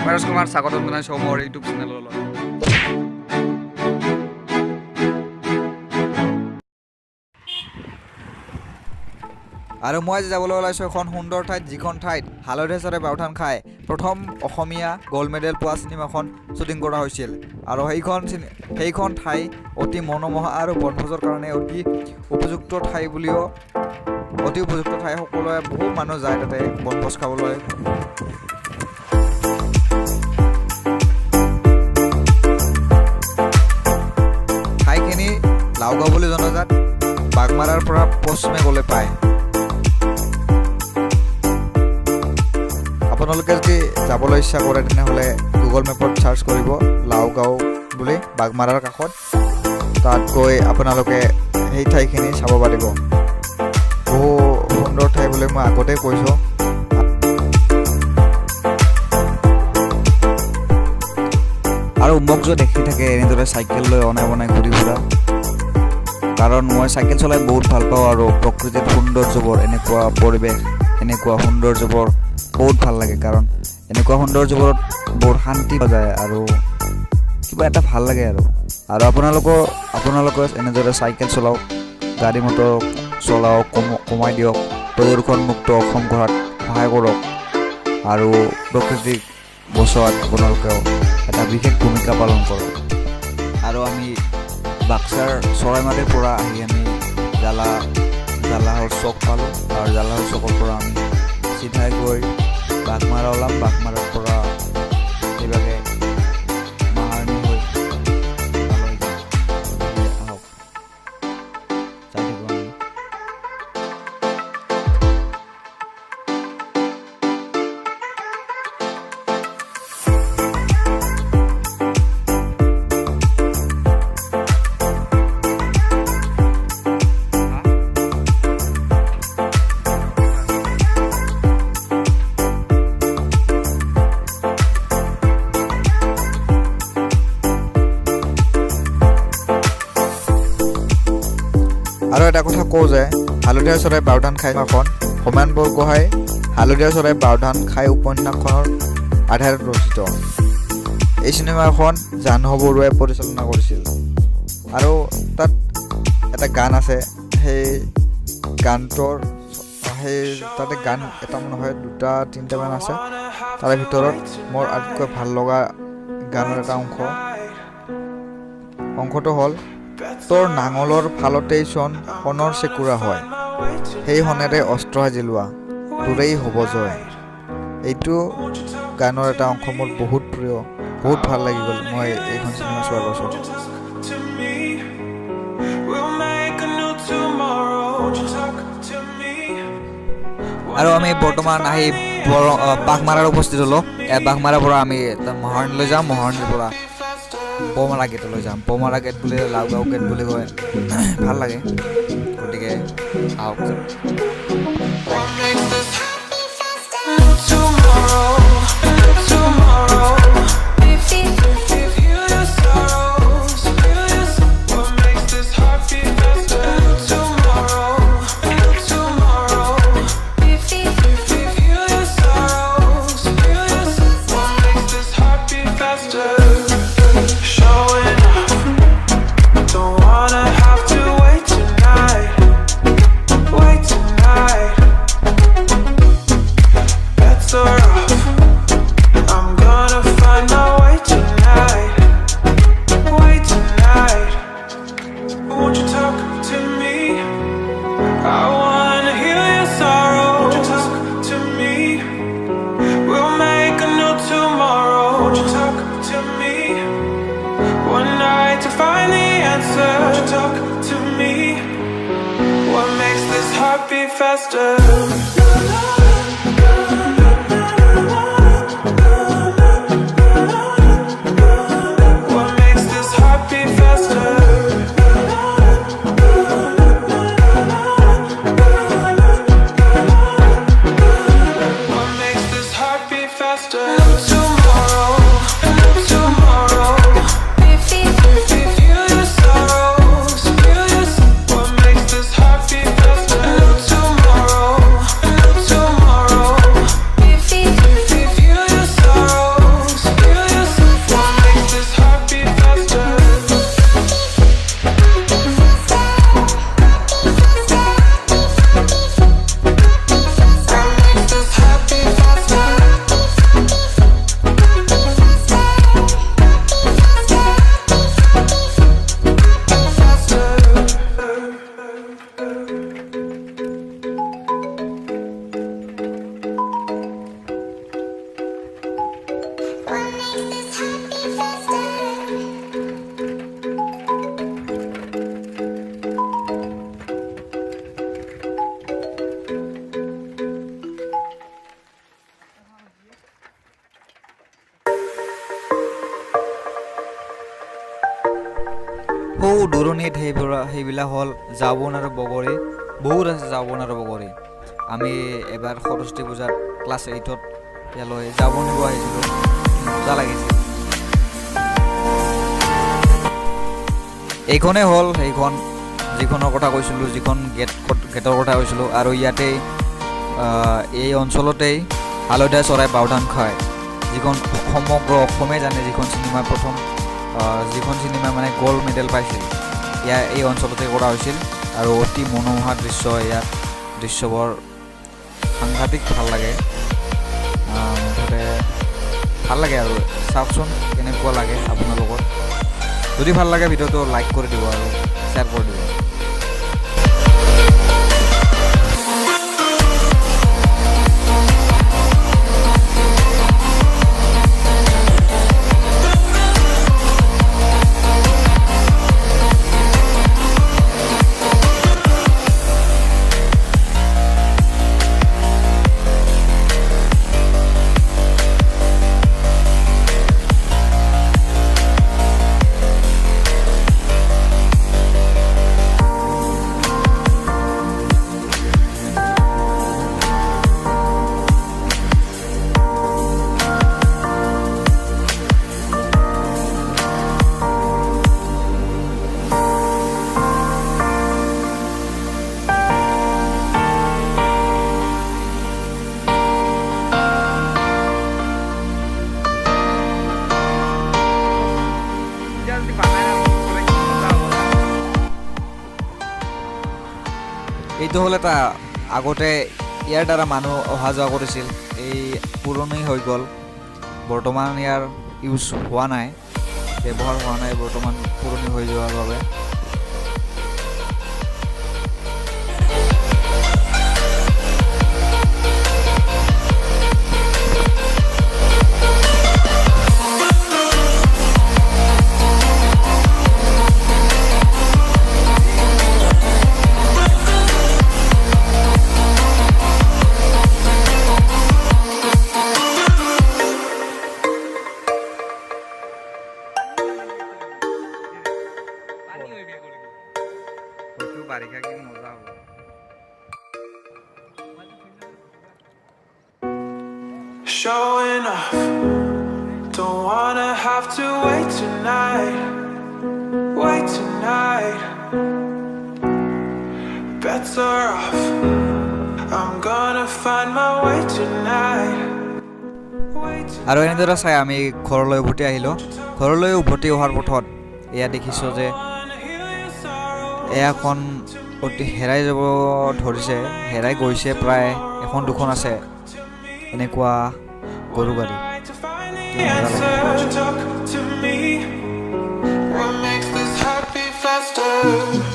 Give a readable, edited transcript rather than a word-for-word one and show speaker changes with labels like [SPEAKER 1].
[SPEAKER 1] কুমাৰ স্বাগতম জনাইছোঁ মোৰ ইউটিউব চেনেললৈ। আৰু মই আজি যাবলৈ ওলাইছোঁ এখন সুন্দৰ ঠাইত, যিখন ঠাইত হালধীয়া চৰাই বাওধান খাই প্ৰথম অসমীয়া গ'ল্ড মেডেল পোৱা চিনেমাখন শ্বুটিং কৰা হৈছিল। আৰু সেইখন ঠাই অতি মনোমোহা আৰু বনভোজৰ কাৰণে অতি উপযুক্ত ঠাই সকলোৱে বহু মানুহ যায় তাতে বনভোজ খাবলৈ। ঠাইখিনি লাওগাঁও বুলি জনাজাত, বাগমাৰাৰ পৰা পশ্চিমে গ'লে পায়। আপোনালোকে যদি যাবলৈ ইচ্ছা কৰে তেনেহ'লে গুগল মেপত চাৰ্চ কৰিব লাওগাঁও বুলি, বাগমাৰাৰ কাষত। তাত গৈ আপোনালোকে সেই ঠাইখিনি চাব পাৰিব। বহু সুন্দৰ ঠাই বুলি মই আগতেই কৈছোঁ। আৰু মোক যদি দেখি থাকে এনেদৰে চাইকেল লৈ অনাই বনাই ঘূৰি ফুৰা, কাৰণ মই চাইকেল চলাই বহুত ভাল পাওঁ আৰু প্ৰকৃতিৰ সৌন্দৰ্যবোৰ, এনেকুৱা পৰিৱেশ, এনেকুৱা সৌন্দৰ্যবোৰ বহুত ভাল লাগে। কাৰণ এনেকুৱা সৌন্দৰ্যবোৰত বহুত শান্তি পোৱা যায় আৰু কিবা এটা ভাল লাগে। আৰু আপোনালোকে এনেদৰে চাইকেল চলাওক, গাড়ী মটৰ চলাওক, কমাই দিয়ক, প্ৰদূষণমুক্ত অসম গঢ়াত সহায় কৰক আৰু প্ৰকৃতিক বচোৱাত আপোনালোকেও এটা বিশেষ ভূমিকা পালন কৰক। আৰু আমি বাক্সাৰ চৰাইমাৰীৰ পৰা আহি আমি জালাহৰ চক পালোঁ, আৰু জালাহৰ চকৰ পৰা আমি চিধাই গৈ বাগমাৰা ওলাম। বাগমাৰাৰ পৰা এইভাগে মাহাৰণি হৈ তালৈ যাম। আহক চাই থাকোঁ আমি। আৰু এটা কথা কওঁ যে হালধীয়া চৰাই বাওধান খাই চিনেমাখন হোমেন বৰগোহাঁই হালধীয়া চৰাই বাওধান খাই উপন্যাসখনৰ আধাৰত ৰচিত। এই চিনেমাখন জাহ্নু বৰুৱাই পৰিচালনা কৰিছিল। আৰু তাত এটা গান আছে, তাতে গান এটা নহয়, 2-3টামান আছে। তাৰে ভিতৰত মোৰ আটাইতকৈ ভাল লগা গানৰ এটা অংশটো হ'ল, তোৰ নাঙলৰ ফালতেই চোন সোণৰ চেকুৰা হয়, সেই সোণেৰে অস্ত্ৰ সাজি লোৱা, তোৰেই হ'ব জয়। এইটো গানৰ এটা অংশ মোৰ বহুত প্ৰিয়, বহুত ভাল লাগি গ'ল মই এইখন চিনেমা চোৱাৰ পাছত। আৰু আমি বৰ্তমান আহি বাগমাৰাত উপস্থিত হ'লোঁ। বাগমাৰাৰ পৰা আমি মহাৰণিলৈ যাম, মহাৰণিৰ পৰা পমাৰা গেটলৈ যাম। পমাৰা গেট বুলি লাওগাঁও গেট বুলি কয়, ভাল লাগে। গতিকে আহক।
[SPEAKER 2] Faster. What makes this heart beat faster? What makes this heart beat faster? Tomorrow, tomorrow. Feel your sorrows, feel your. What makes this heart beat faster? Tomorrow.
[SPEAKER 1] সৌ দূৰণিত সেইবিলাক হ'ল জাবুন আৰু বগৰী বহুত আছে জাবুন আৰু বগৰী আমি এবাৰ সৰস্বতী পূজাত ক্লাছ 8ত ইয়ালৈ জাবুন নিব আহিছিলোঁ মজা লাগিছিল এইখনেই হ'ল সেইখন যিখনৰ কথা কৈছিলোঁ যিখন গেটৰ কথা কৈছিলোঁ আৰু ইয়াতেই এই অঞ্চলতেই হালধীয়া চৰাই বাওধান খায় যিখন সমগ্ৰ অসমে জানে যিখন চিনেমা প্ৰথম যিখন চিনেমা মানে গ'ল্ড মেডেল পাইছিল এই অঞ্চলতে কৰা হৈছিল আৰু অতি মনোমোহা দৃশ্য ইয়াত দৃশ্যবোৰ সাংঘাতিক ভাল লাগে মুঠতে ভাল লাগে আৰু চাওকচোন কেনেকুৱা লাগে আপোনালোকৰ যদি ভাল লাগে ভিডিঅ'টো লাইক কৰি দিব আৰু শ্বেয়াৰ কৰি দিব এইটো হ'ল এটা আগতে ইয়াৰ দ্বাৰা মানুহ অহা যোৱা কৰিছিল এই পুৰণি হৈ গ'ল বৰ্তমান ইয়াৰ ইউজ হোৱা নাই ব্যৱহাৰ হোৱা নাই বৰ্তমান পুৰণি হৈ যোৱাৰ বাবে বাৰিষা কি মজা হ'ব
[SPEAKER 2] Showing off, don't wanna have to wait tonight. Better off, I'm gonna find my way tonight.
[SPEAKER 1] আৰু এনেদৰে চাই আমি ঘৰলৈ উভতি আহিলোঁ ঘৰলৈ উভতি অহাৰ পথত এয়া দেখিছোঁ যে এয়াখন অতি হেৰাই যাব ধৰিছে হেৰাই গৈছে প্ৰায় এখন দুখন আছে এনেকুৱা গৰু গাড়ী
[SPEAKER 2] What makes this happy faster?